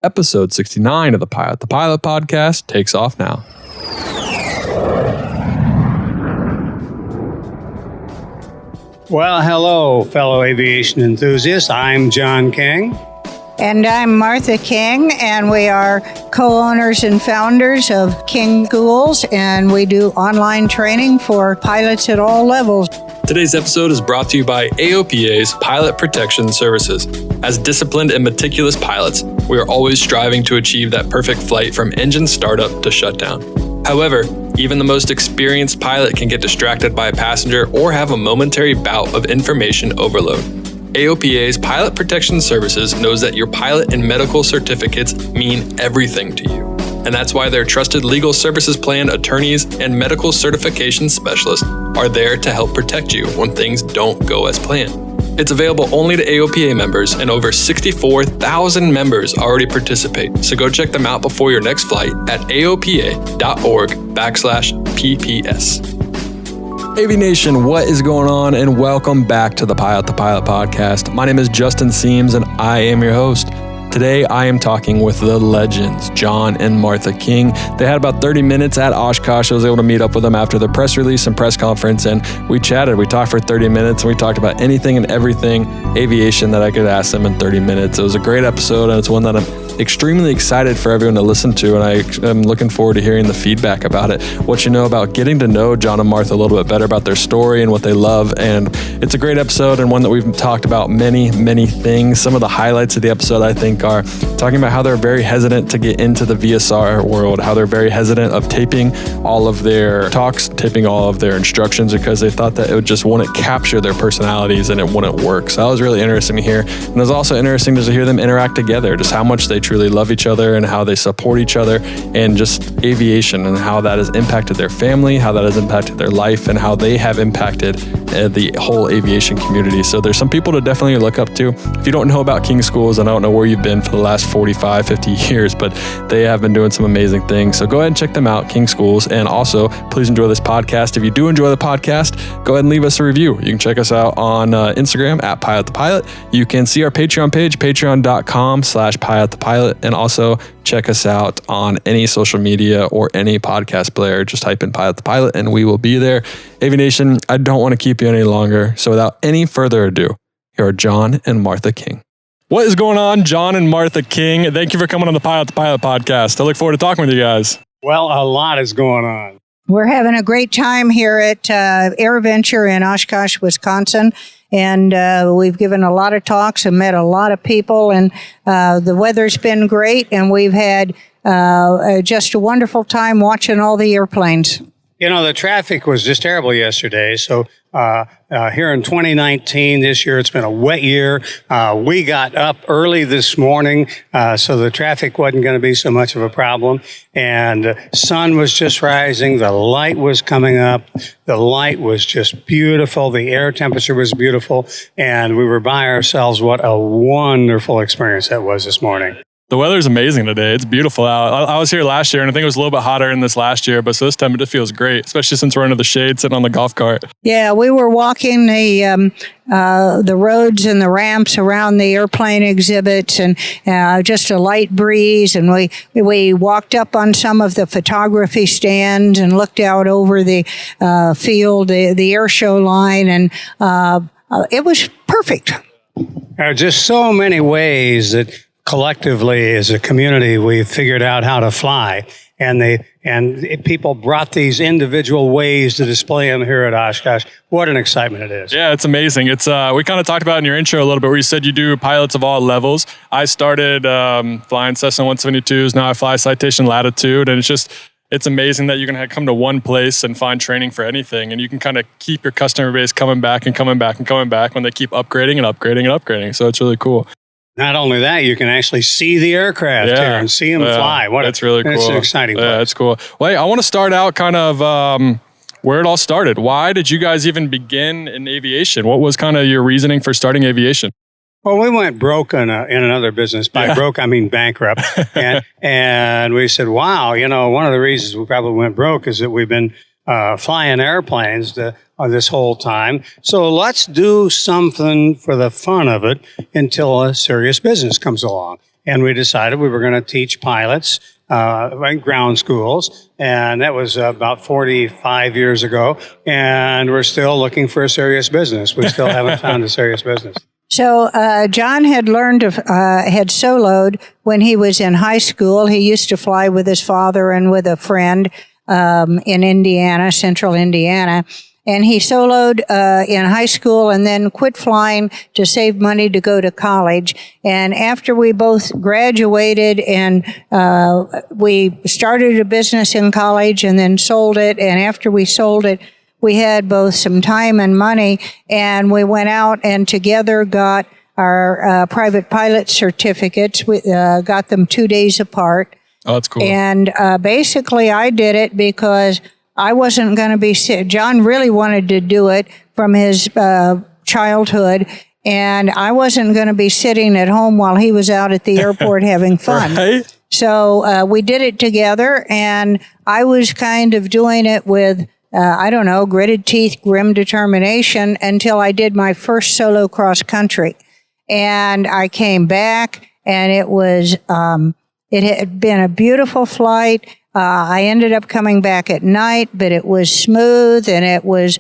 Episode 69 of the Pilot podcast takes off now. Well, hello, fellow aviation enthusiasts. I'm John King. And I'm Martha King, and we are co-owners and founders of King Schools, and we do online training for pilots at all levels. Today's episode is brought to you by AOPA's Pilot Protection Services. As disciplined and meticulous pilots, we are always striving to achieve that perfect flight from engine startup to shutdown. However, even the most experienced pilot can get distracted by a passenger or have a momentary bout of information overload. AOPA's Pilot Protection Services knows that your pilot and medical certificates mean everything to you. And that's why their trusted legal services plan attorneys and medical certification specialists are there to help protect you when things don't go as planned. It's available only to AOPA members, and over 64,000 members already participate. So go check them out before your next flight at aopa.org/PPS. Aviation, what is going on? And welcome back to the Pilot podcast. My name is Justin Seams, and I am your host. Today, I am talking with the legends, John and Martha King. They had about 30 minutes at Oshkosh. I was able to meet up with them after the press release and press conference, and we chatted. We talked for 30 minutes, and we talked about anything and everything aviation that I could ask them in 30 minutes. It was a great episode, and it's one that I'm extremely excited for everyone to listen to, and I am looking forward to hearing the feedback about it. What you know about getting to know John and Martha a little bit better about their story and what they love, and it's a great episode and one that we've talked about many things. Some of the highlights of the episode, I think, are talking about how they're very hesitant to get into the VSR world, how they're very hesitant of taping all of their talks, taping all of their instructions, because they thought that it just wouldn't capture their personalities and it wouldn't work. So that was really interesting to hear. And it was also interesting just to hear them interact together, just how much they truly love each other and how they support each other, and just aviation and how that has impacted their family, how that has impacted their life, and how they have impacted the whole aviation community. So there's some people to definitely look up to. If you don't know about King Schools, and I don't know where you've been for the last 45, 50 years, but they have been doing some amazing things. So go ahead and check them out, King Schools. And also, please enjoy this podcast. If you do enjoy the podcast, go ahead and leave us a review. You can check us out on Instagram at Pilot the Pilot. You can see our Patreon page, patreon.com/Pilot the Pilot. And also check us out on any social media or any podcast player. Just type in Pilot the Pilot and we will be there. Aviation, I don't want to keep you any longer. So without any further ado, here are John and Martha King. What is going on, John and Martha King? Thank you for coming on the Pilot podcast. I look forward to talking with you guys. Well, a lot is going on. We're having a great time here at AirVenture in Oshkosh, Wisconsin. And we've given a lot of talks and met a lot of people, and the weather's been great, and we've had just a wonderful time watching all the airplanes. You know, the traffic was just terrible yesterday. So here in 2019, this year, it's been a wet year. We got up early this morning, so the traffic wasn't going to be so much of a problem. And the sun was just rising. The light was coming up. The light was just beautiful. The air temperature was beautiful. And we were by ourselves. What a wonderful experience that was this morning. The weather's amazing today. It's beautiful out. I was here last year, and I think it was a little bit hotter in this last year, but so this time it feels great, especially since we're under the shade sitting on the golf cart. Yeah, we were walking the roads and the ramps around the airplane exhibits, and just a light breeze, and we walked up on some of the photography stands and looked out over the field, the air show line, and it was perfect. There are just so many ways that collectively, as a community, we figured out how to fly, and people brought these individual ways to display them here at Oshkosh. What an excitement it is! Yeah, it's amazing. It's we kind of talked about in your intro a little bit, where you said you do pilots of all levels. I started flying Cessna 172s. Now I fly Citation Latitude, and it's amazing that you can come to one place and find training for anything, and you can kind of keep your customer base coming back and coming back and coming back when they keep upgrading and upgrading and upgrading. So it's really cool. Not only that, you can actually see the aircraft here and see them fly. That's really cool. It's an exciting place. Yeah, that's cool. Well, hey, I want to start out kind of where it all started. Why did you guys even begin in aviation? What was kind of your reasoning for starting aviation? Well, we went broke in another business. By broke, I mean bankrupt. And we said, wow, one of the reasons we probably went broke is that we've been flying airplanes this whole time. So let's do something for the fun of it until a serious business comes along. and we decided we were going to teach pilots in ground schools, and that was about 45 years ago, and we're still looking for a serious business. We still haven't found a serious business. So John had learned had soloed when he was in high school. He used to fly with his father and with a friend in Indiana, central Indiana. And he soloed in high school and then quit flying to save money to go to college. And after we both graduated and we started a business in college and then sold it, and after we sold it, we had both some time and money, and we went out and together got our private pilot certificates. We got them 2 days apart. Oh, that's cool. And basically I did it because I wasn't going to be sick. John really wanted to do it from his childhood, and I wasn't going to be sitting at home while he was out at the airport having fun. Right? So we did it together, and I was kind of doing it with, gritted teeth, grim determination until I did my first solo cross country. And I came back, and it was, it had been a beautiful flight. I ended up coming back at night, but it was smooth and it was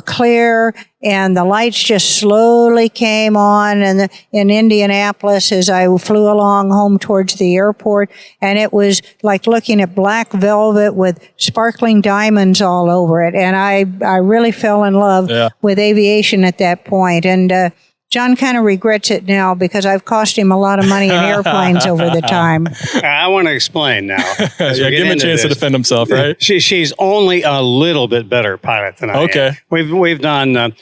clear, and the lights just slowly came on in Indianapolis as I flew along home towards the airport, and it was like looking at black velvet with sparkling diamonds all over it. And I really fell in love with aviation at that point. And John kind of regrets it now because I've cost him a lot of money in airplanes over the time. I want to explain now. Give him a chance to defend himself, right? She's only a little bit better pilot than I am. We've done,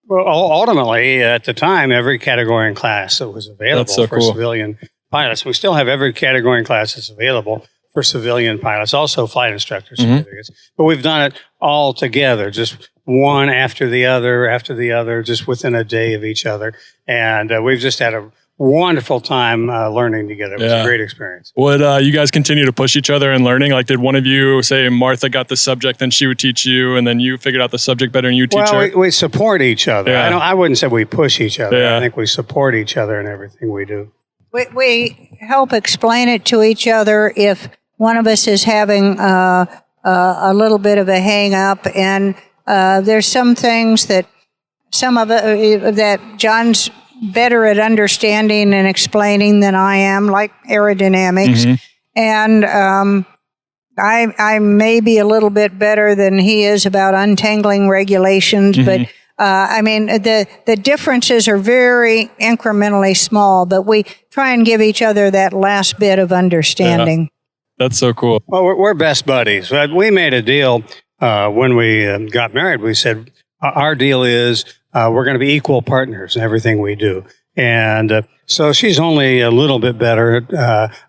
ultimately, at the time, every category and class that was available for civilian pilots. We still have every category and class that's available for civilian pilots, also flight instructor certificates. But we've done it all together, just one after the other, just within a day of each other. And we've just had a wonderful time learning together. It was a great experience. Would you guys continue to push each other in learning? Like, did one of you, say Martha got the subject, then she would teach you, and then you figured out the subject better and you teach her? We support each other. Yeah. I wouldn't say we push each other. Yeah. I think we support each other in everything we do. We help explain it to each other if one of us is having a little bit of a hang up, and there's some things that that John's better at understanding and explaining than I am, like aerodynamics. And I may be a little bit better than he is about untangling regulations, but the differences are very incrementally small, but we try and give each other that last bit of understanding. Yeah. That's so cool. Well, we're best buddies. We made a deal when we got married. We said our deal is we're going to be equal partners in everything we do. And so she's only a little bit better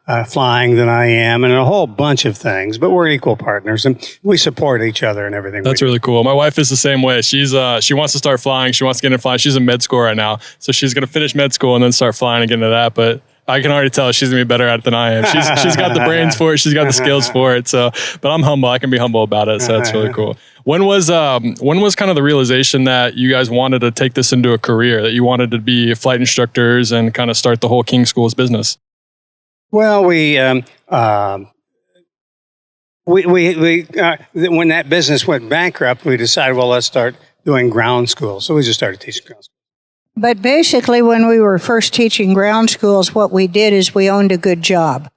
at flying than I am, and a whole bunch of things. But we're equal partners, and we support each other in everything. That's really cool. My wife is the same way. She's she wants to start flying. She wants to get into flying. She's in med school right now, so she's going to finish med school and then start flying and get into that. But I can already tell she's gonna be better at it than I am. She's got the brains for it. She's got the skills for it. So, but I'm humble. I can be humble about it. So that's really cool. When was kind of the realization that you guys wanted to take this into a career, that you wanted to be flight instructors and kind of start the whole King School's business? Well, we when that business went bankrupt, we decided, well, let's start doing ground school. So we just started teaching ground school. But basically, when we were first teaching ground schools, what we did is we owned a good job.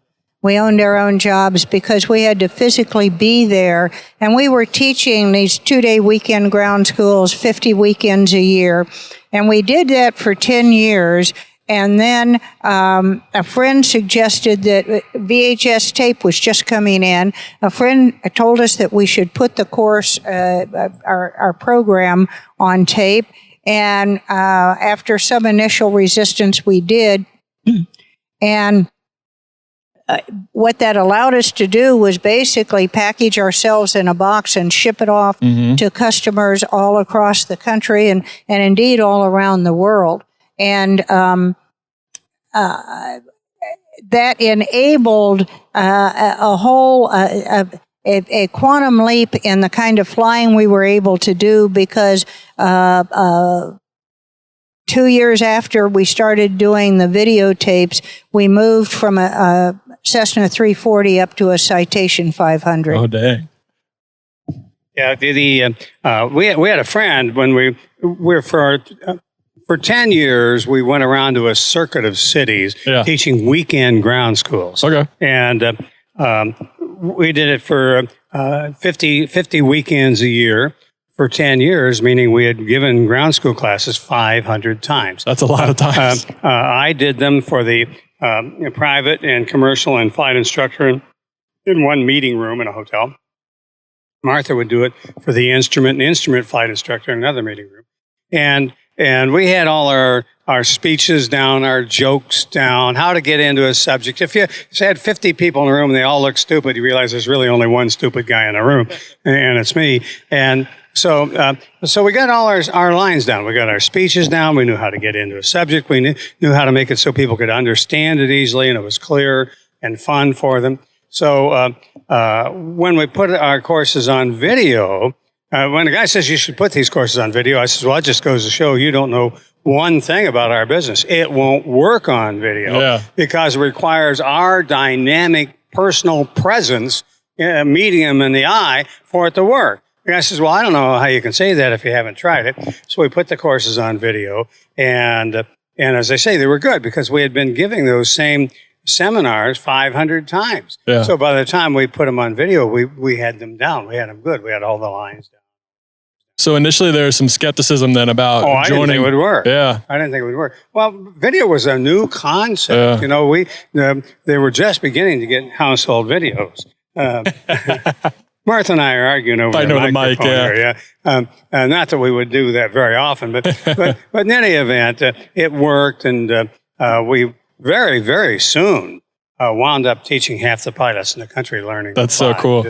We owned our own jobs because we had to physically be there. And we were teaching these 2-day weekend ground schools, 50 weekends a year. And we did that for 10 years. And then a friend suggested that VHS tape was just coming in. A friend told us that we should put the course, our program, on tape. And after some initial resistance, we did. And what that allowed us to do was basically package ourselves in a box and ship it off to customers all across the country and indeed all around the world. And that enabled a whole a quantum leap in the kind of flying we were able to do because to 2 years after we started doing the videotapes, we moved from a Cessna 340 up to a Citation 500. Oh, dang. Yeah, we had a friend when we were for 10 years, we went around to a circuit of cities teaching weekend ground schools. Okay. And we did it for 50 weekends a year for 10 years, meaning we had given ground school classes 500 times. That's a lot of times. I did them for the private and commercial and flight instructor in one meeting room in a hotel. Martha would do it for the instrument flight instructor in another meeting room. And we had all our speeches down, our jokes down, how to get into a subject. If you had 50 people in a room and they all look stupid, you realize there's really only one stupid guy in the room, and it's me. And so we got all our lines down. We got our speeches down. We knew how to get into a subject. We knew how to make it so people could understand it easily and it was clear and fun for them. So when we put our courses on video, when the guy says you should put these courses on video, I says, well, it just goes to show you don't know one thing about our business. It won't work on video because it requires our dynamic personal presence, medium in the eye, for it to work. The guy says, well, I don't know how you can say that if you haven't tried it. So we put the courses on video. And as I say, they were good because we had been giving those same seminars 500 times. Yeah. So by the time we put them on video, we had them down. We had them good. We had all the lines down. So initially there was some skepticism then about joining. I didn't think it would work. Yeah. I didn't think it would work. Well, video was a new concept. Yeah. They were just beginning to get household videos. Martha and I are arguing over the microphone here. Not that we would do that very often, but in any event, it worked, and we very, very soon wound up teaching half the pilots in the country learning. That's so cool.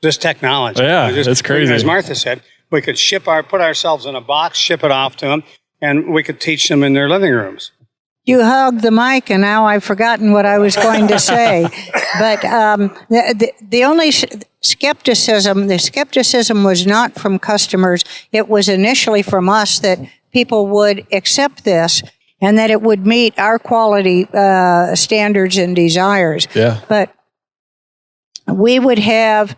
Just technology. Yeah, it's crazy. As Martha said, we could put ourselves in a box, ship it off to them, and we could teach them in their living rooms. You hugged the mic, and now I've forgotten what I was going to say. But the only skepticism was not from customers. It was initially from us that people would accept this and that it would meet our quality standards and desires. Yeah. But we would have,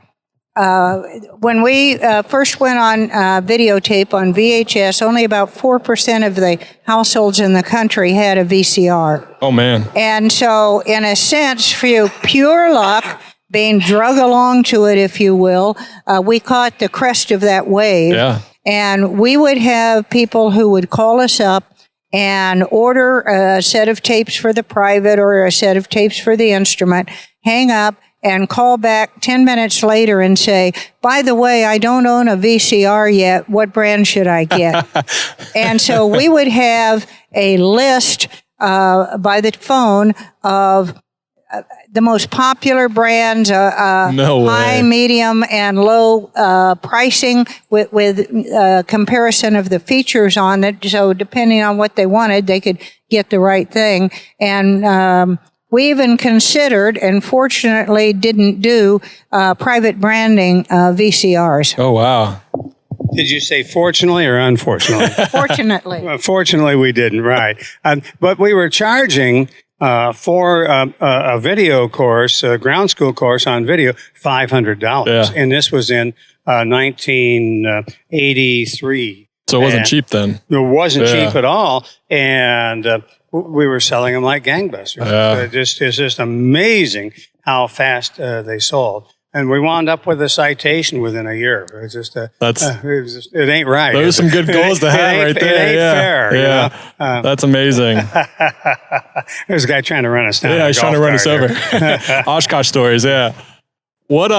when we first went on videotape on VHS, only about 4% of the households in the country had a VCR. Oh, man. And so, in a sense, through pure luck, being drug along to it, if you will, we caught the crest of that wave. Yeah. And we would have people who would call us up and order a set of tapes for the private or a set of tapes for the instrument, hang up, and call back 10 minutes later and say, by the way, I don't own a VCR yet. What brand should I get? And so we would have a list by the phone of the most popular brands, high, medium, and low pricing with comparison of the features on it. So depending on what they wanted, they could get the right thing. And we even considered, and fortunately didn't do, private branding VCRs. Oh, wow. Did you say fortunately or unfortunately? Fortunately. Fortunately, we didn't, right. But we were charging for a video course, a ground school course on video, $500. Yeah. And this was in 1983. So it wasn't cheap then. It wasn't cheap at all. And we were selling them like gangbusters. Yeah. It's just amazing how fast they sold. And we wound up with a citation within a year. It's just it ain't right. Those are some good goals to have right there. It ain't fair. Yeah, you know? That's amazing. There's a guy trying to run us down. Yeah, he's trying to run us over. Oshkosh stories. Yeah. What?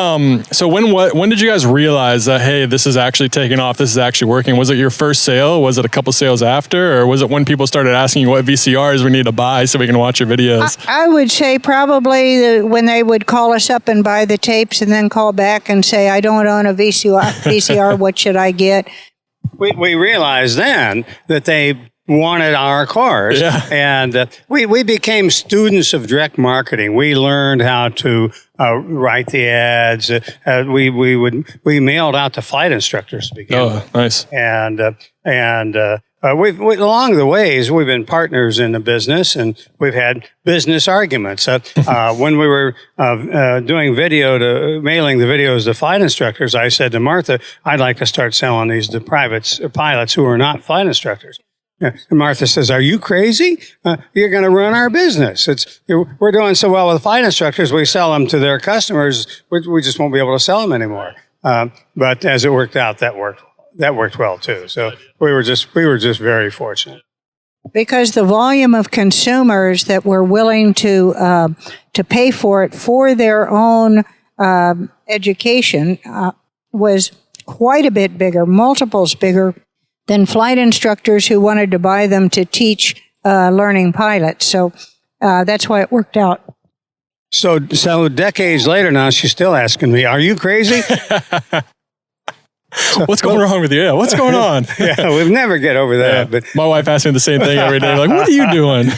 So when did you guys realize that, hey, this is actually taking off? This is actually working. Was it your first sale? Was it a couple sales after, or was it when people started asking you what VCRs we need to buy so we can watch your videos? I would say probably when they would call us up and buy the tapes and then call back and say, I don't own a VCR. What should I get? We realized then that they wanted our course, and we became students of direct marketing. We learned how to write the ads. We mailed out to flight instructors to begin with. Nice. And along the ways, we've been partners in the business, and we've had business arguments. When we were mailing the videos to flight instructors, I said to Martha, I'd like to start selling these to pilots who are not flight instructors. And Martha says, "Are you crazy? You're going to ruin our business. We're doing so well with flight instructors. We sell them to their customers. We just won't be able to sell them anymore." But as it worked out, that worked well too. So we were just very fortunate. Because the volume of consumers that were willing to pay for it for their own education was quite a bit bigger, multiples bigger than flight instructors who wanted to buy them to teach learning pilots. So that's why it worked out. So decades later now, she's still asking me, "Are you crazy?" What's going wrong with you? Yeah, what's going on? Yeah, we'll never get over that. Yeah. But my wife asks me the same thing every day. Like, what are you doing?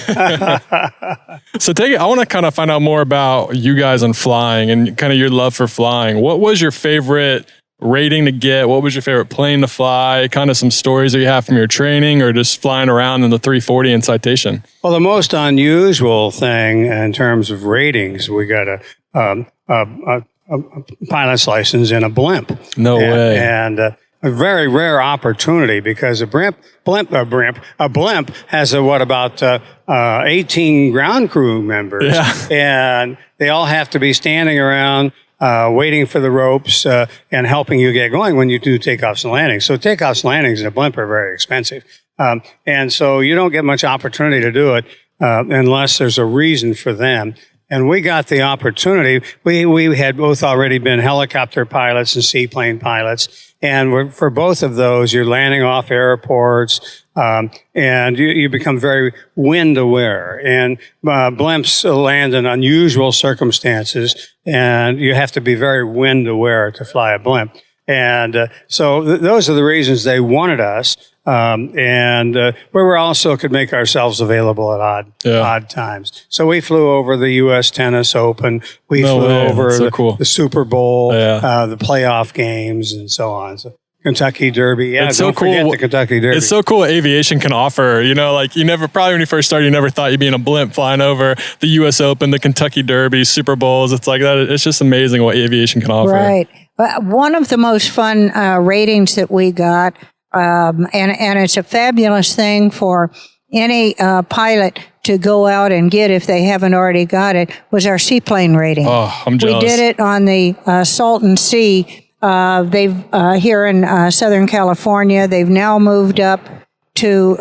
So I want to kind of find out more about you guys on flying and kind of your love for flying. What was your favorite rating to get? What was your favorite plane to fly? Kind of some stories that you have from your training or just flying around in the 340 in citation. Well, the most unusual thing in terms of ratings, we got a pilot's license in a blimp. No way. And a very rare opportunity because a blimp has about 18 ground crew members, and they all have to be standing around waiting for the ropes and helping you get going when you do takeoffs and landings. So takeoffs and landings in a blimp are very expensive. And so you don't get much opportunity to do it unless there's a reason for them. And we got the opportunity. We had both already been helicopter pilots and seaplane pilots. And for both of those, you're landing off airports, and you become very wind aware. And blimps land in unusual circumstances, and you have to be very wind aware to fly a blimp. And so those are the reasons they wanted us. And we were also could make ourselves available at odd times. So we flew over the U.S. Tennis Open. We flew over the Super Bowl, the playoff games, and so on. So Kentucky Derby. Yeah, it's so cool. Forget the Kentucky Derby. It's so cool what aviation can offer. You know, like probably when you first started, you never thought you'd be in a blimp flying over the U.S. Open, the Kentucky Derby, Super Bowls. It's like that. It's just amazing what aviation can offer. Right. One of the most fun ratings that we got, and it's a fabulous thing for any pilot to go out and get if they haven't already got it, was our seaplane rating. Oh, I'm jealous. We did it on the Salton Sea. They've here in Southern California. They've now moved up to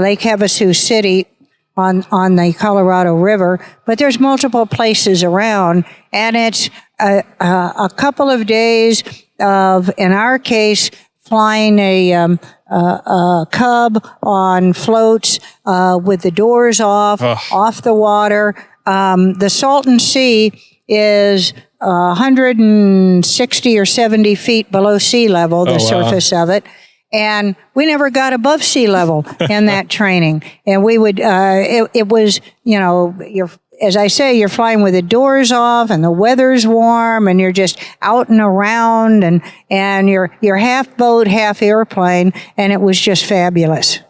Lake Havasu City on the Colorado River, but there's multiple places around, and it's a couple of days of, in our case, flying a Cub on floats with the doors off the water. The Salton Sea is 160 or 70 feet below sea level, the surface of it. And we never got above sea level in that training. And we would, it was, as I say, you're flying with the doors off and the weather's warm and you're just out and around and you're half boat, half airplane. And it was just fabulous.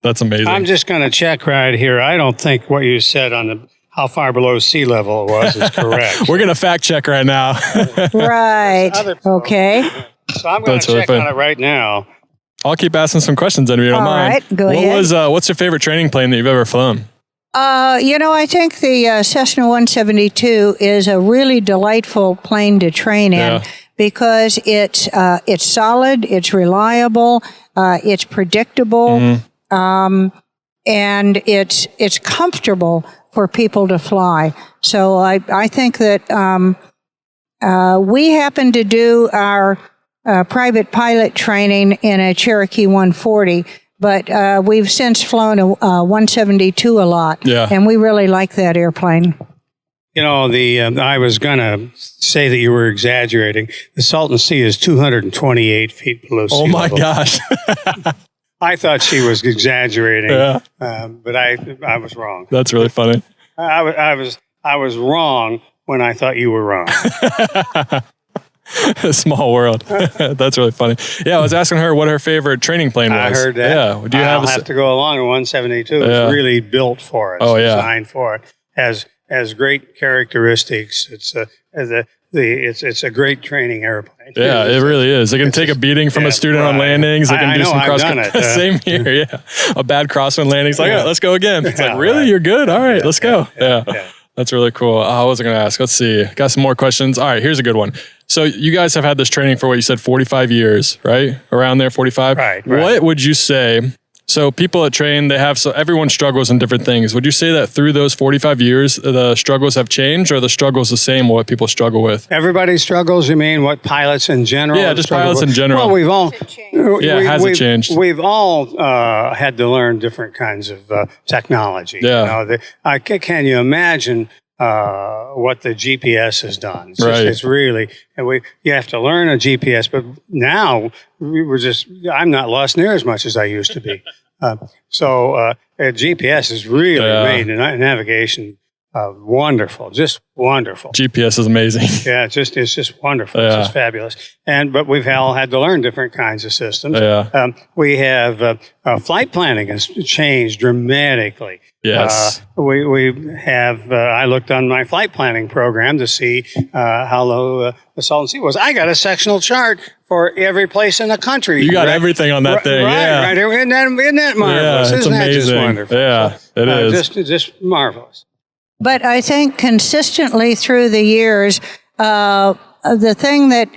That's amazing. I'm just going to check right here. I don't think what you said on how far below sea level it was is correct. We're going to fact check right now. Right. Okay. So I'm going to check on it right now. I'll keep asking some questions then if you don't mind. All right, go ahead. What's your favorite training plane that you've ever flown? I think the Cessna 172 is a really delightful plane to train in because it's solid, it's reliable, it's predictable, and it's comfortable for people to fly. So I think that we happen to do our private pilot training in a Cherokee 140, but we've since flown a 172 a lot, and we really like that airplane. I was going to say that you were exaggerating. The Salton Sea is 228 feet below sea level. Oh, my gosh. I thought she was exaggerating, but I was wrong. That's really funny. I was wrong when I thought you were wrong. Small world. That's really funny. Yeah, I was asking her what her favorite training plane was. I heard that. Yeah. Do you I'll have to go along with 172. Yeah. It's really built for it. Oh, yeah. Designed for it. Has great characteristics. It's a great training airplane. Yeah, it really is. It can take a beating from a student on landings. It can do some cross. Same here. Yeah, a bad crosswind landing. It's like, all right, let's go again. It's like, really, you're good. All right, let's go. Yeah. That's really cool. I wasn't going to ask. Let's see. Got some more questions. All right, here's a good one. So you guys have had this training for what you said, 45 years, right? Around there, 45? Right. What would you say? So people that train, everyone struggles in different things. Would you say that through those 45 years, the struggles have changed, or the struggles the same, what people struggle with? Everybody struggles, you mean? What pilots in general? Yeah, just pilots in general. Well, we've all... Has it changed? We've all had to learn different kinds of technology. Yeah. Can you imagine what the GPS has done? It's really... And you have to learn a GPS, but now I'm not lost near as much as I used to be. GPS has really made navigation wonderful, just wonderful. GPS is amazing. Yeah, it's just wonderful. It's just fabulous. But we've all had to learn different kinds of systems. We have flight planning has changed dramatically. Yes. We have. I looked on my flight planning program to see how low the salton sea was. I got a sectional chart for every place in the country. You got everything on that thing. Right. Isn't that marvelous? Yeah, it's Isn't amazing. that just wonderful? Yeah, it is. Just marvelous. But I think consistently through the years, the thing that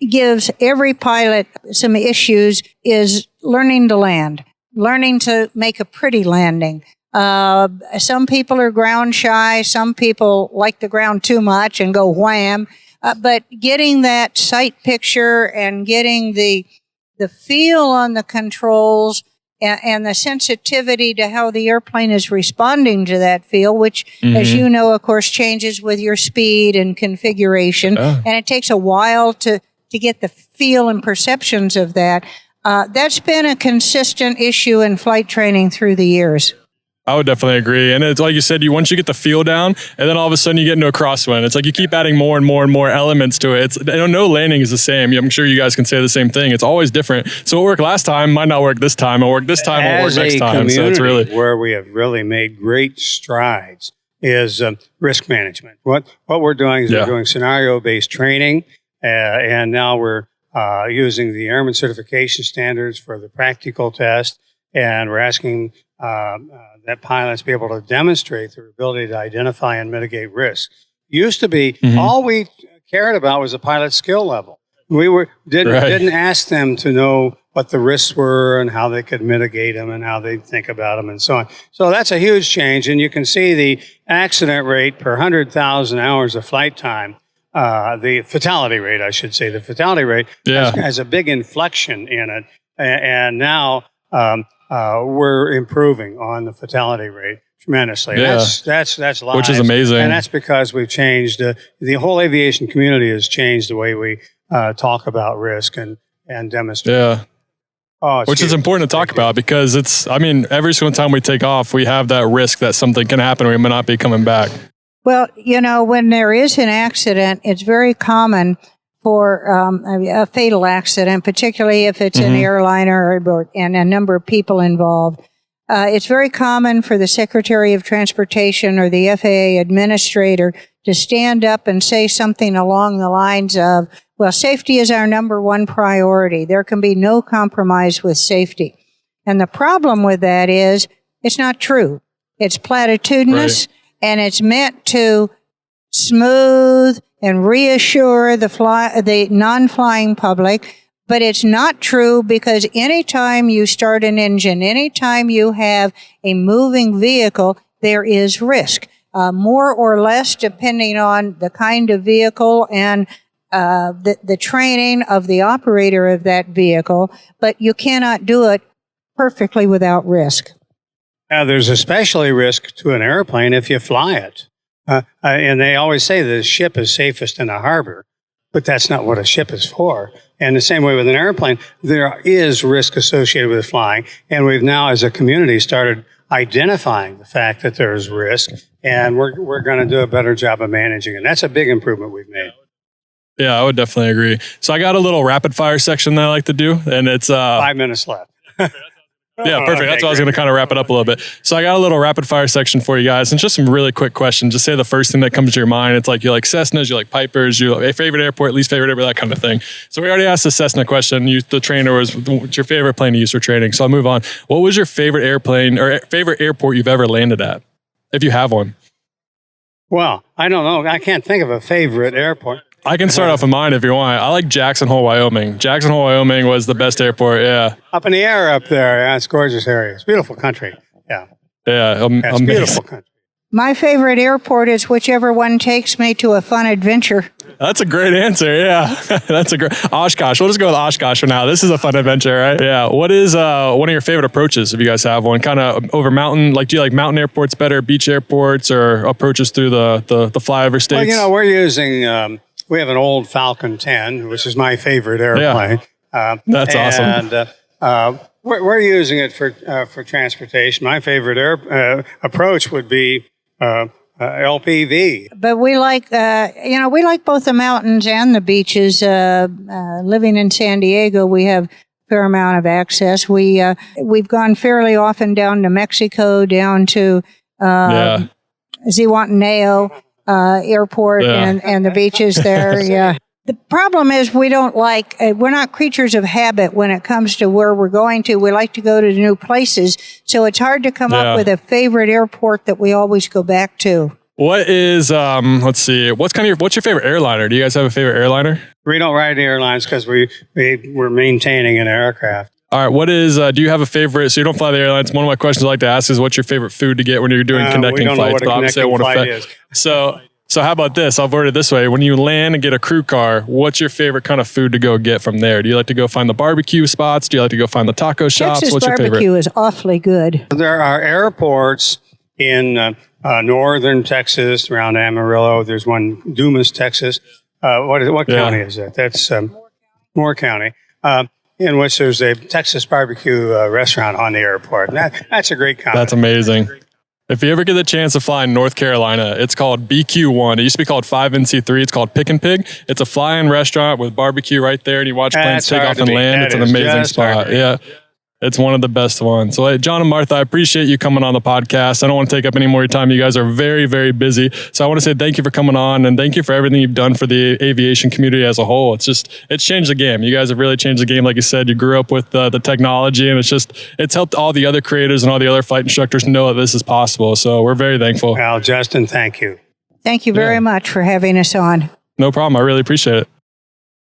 gives every pilot some issues is learning to land, learning to make a pretty landing. Some people are ground shy. Some people like the ground too much and go wham. But getting that sight picture and getting the feel on the controls and the sensitivity to how the airplane is responding to that feel, which, as you know, of course, changes with your speed and configuration. And it takes a while to get the feel and perceptions of that. That's been a consistent issue in flight training through the years. I would definitely agree. And it's like you said, once you get the feel down, and then all of a sudden you get into a crosswind. It's like you keep adding more and more and more elements to it. No landing is the same. I'm sure you guys can say the same thing. It's always different. So what worked last time might not work this time. It'll work this time, it'll work next time. So it's really where we have really made great strides is risk management. What we're doing is we're doing scenario-based training, and now we're using the Airman certification standards for the practical test, and we're asking that pilots be able to demonstrate their ability to identify and mitigate risk. Used to be all we cared about was the pilot's skill level. We didn't ask them to know what the risks were and how they could mitigate them and how they think about them and so on. So that's a huge change, and you can see the accident rate per 100,000 hours of flight time. The fatality rate, I should say, has a big inflection in it, and now. We're improving on the fatality rate tremendously. Yeah. That's live, which is amazing. And that's because we've changed, the whole aviation community has changed the way we talk about risk and demonstrate. Yeah. Which is important to talk about because every single time we take off, we have that risk that something can happen. We may not be coming back. Well, when there is an accident, it's very common for a fatal accident, particularly if it's an airliner and a number of people involved. It's very common for the Secretary of Transportation or the FAA administrator to stand up and say something along the lines of, well, safety is our number one priority. There can be no compromise with safety. And the problem with that is it's not true. It's platitudinous, and it's meant to smooth and reassure the non-flying public. But it's not true because anytime you start an engine, anytime you have a moving vehicle, there is risk, more or less depending on the kind of vehicle and the training of the operator of that vehicle. But you cannot do it perfectly without risk. Now, there's especially risk to an airplane if you fly it. And they always say the ship is safest in a harbor, but that's not what a ship is for. And the same way with an airplane, there is risk associated with flying. And we've now, as a community, started identifying the fact that there is risk, and we're going to do a better job of managing it. That's a big improvement we've made. Yeah, I would definitely agree. So I got a little rapid fire section that I like to do, and it's 5 minutes left. yeah, perfect. Okay, That's why I was great. going to kind of wrap it up a little bit. So I got a little rapid fire section for you guys, and just some really quick questions. Just say the first thing that comes to your mind. It's like you like Cessnas, you like Pipers, you like favorite airport, least favorite airport, that kind of thing. So we already asked the Cessna question. The trainer was, what's your favorite plane to use for training? So I'll move on. What was your favorite airplane or favorite airport you've ever landed at, if you have one? Well, I don't know. I can't think of a favorite airport. I can start off with mine if you want. I like Jackson Hole, Wyoming. Jackson Hole, Wyoming was the best airport. Yeah. Up in the air up there. Yeah, it's a gorgeous area. It's a beautiful country. Yeah. Yeah. Yeah, it's a beautiful country. My favorite airport is whichever one takes me to a fun adventure. That's a great answer. Yeah. That's a great Oshkosh. We'll just go with Oshkosh for now. This is a fun adventure, right? Yeah. What is one of your favorite approaches if you guys have one? Kind of over mountain, like do you like mountain airports better, beach airports, or approaches through the flyover states? Well, we're using we have an old Falcon 10, which is my favorite airplane. That's awesome. And we're using it for transportation. My favorite approach would be LPV. But we like, we like both the mountains and the beaches. Living in San Diego, we have a fair amount of access. We've gone fairly often down to Mexico, down to Zihuatanejo Airport and the beaches there. Yeah. The problem is we don't like, we're not creatures of habit when it comes to where we're going to. We like to go to new places. So it's hard to come up with a favorite airport that we always go back to. What is, let's see, what's your favorite airliner? Do you guys have a favorite airliner? We don't ride the airlines because we're maintaining an aircraft. All right. What is, do you have a favorite, so you don't fly the airlines. One of my questions I like to ask is what's your favorite food to get when you're doing connecting we don't flights? know what a connecting flight is. So how about this? I'll word it this way. When you land and get a crew car, what's your favorite kind of food to go get from there? Do you like to go find the barbecue spots? Do you like to go find the taco shops? Texas What's your favorite? barbecue is awfully good. There are airports in northern Texas, around Amarillo. There's one, Dumas, Texas. What county is that? That's Moore County, in which there's a Texas barbecue restaurant on the airport. And that's a great county. That's amazing. If you ever get the chance to fly in North Carolina, it's called BQ1. It used to be called 5NC3. It's called Pick and Pig. It's a fly-in restaurant with barbecue right there, and you watch planes take off and land. It's an amazing spot. Yeah. It's one of the best ones. So, hey, John and Martha, I appreciate you coming on the podcast. I don't want to take up any more of your time. You guys are very, very busy. So I want to say thank you for coming on, and thank you for everything you've done for the aviation community as a whole. It's changed the game. You guys have really changed the game. Like you said, you grew up with the technology, and it's helped all the other creators and all the other flight instructors know that this is possible. So we're very thankful. Well, Justin, thank you. Thank you very much for having us on. No problem. I really appreciate it.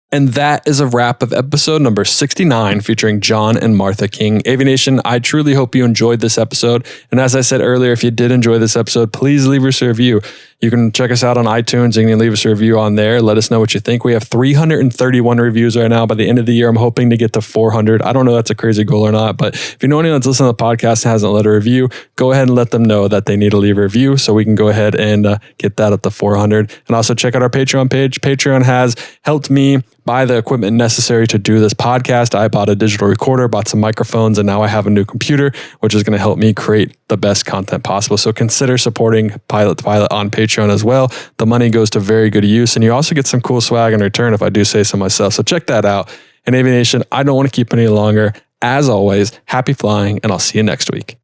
And that is a wrap of episode number 69 featuring John and Martha King. Aviation, I truly hope you enjoyed this episode. And as I said earlier, if you did enjoy this episode, please leave us a review. You can check us out on iTunes. You can leave us a review on there. Let us know what you think. We have 331 reviews right now. By the end of the year, I'm hoping to get to 400. I don't know if that's a crazy goal or not, but if you know anyone that's listening to the podcast and hasn't let a review, go ahead and let them know that they need to leave a review so we can go ahead and get that up to 400. And also check out our Patreon page. Patreon has helped me buy the equipment necessary to do this podcast. I bought a digital recorder, bought some microphones, and now I have a new computer, which is going to help me create the best content possible. So consider supporting Pilot to Pilot on Patreon as well. The money goes to very good use, and you also get some cool swag in return if I do say so myself. So check that out. And Aviation, I don't want to keep any longer. As always, happy flying, and I'll see you next week.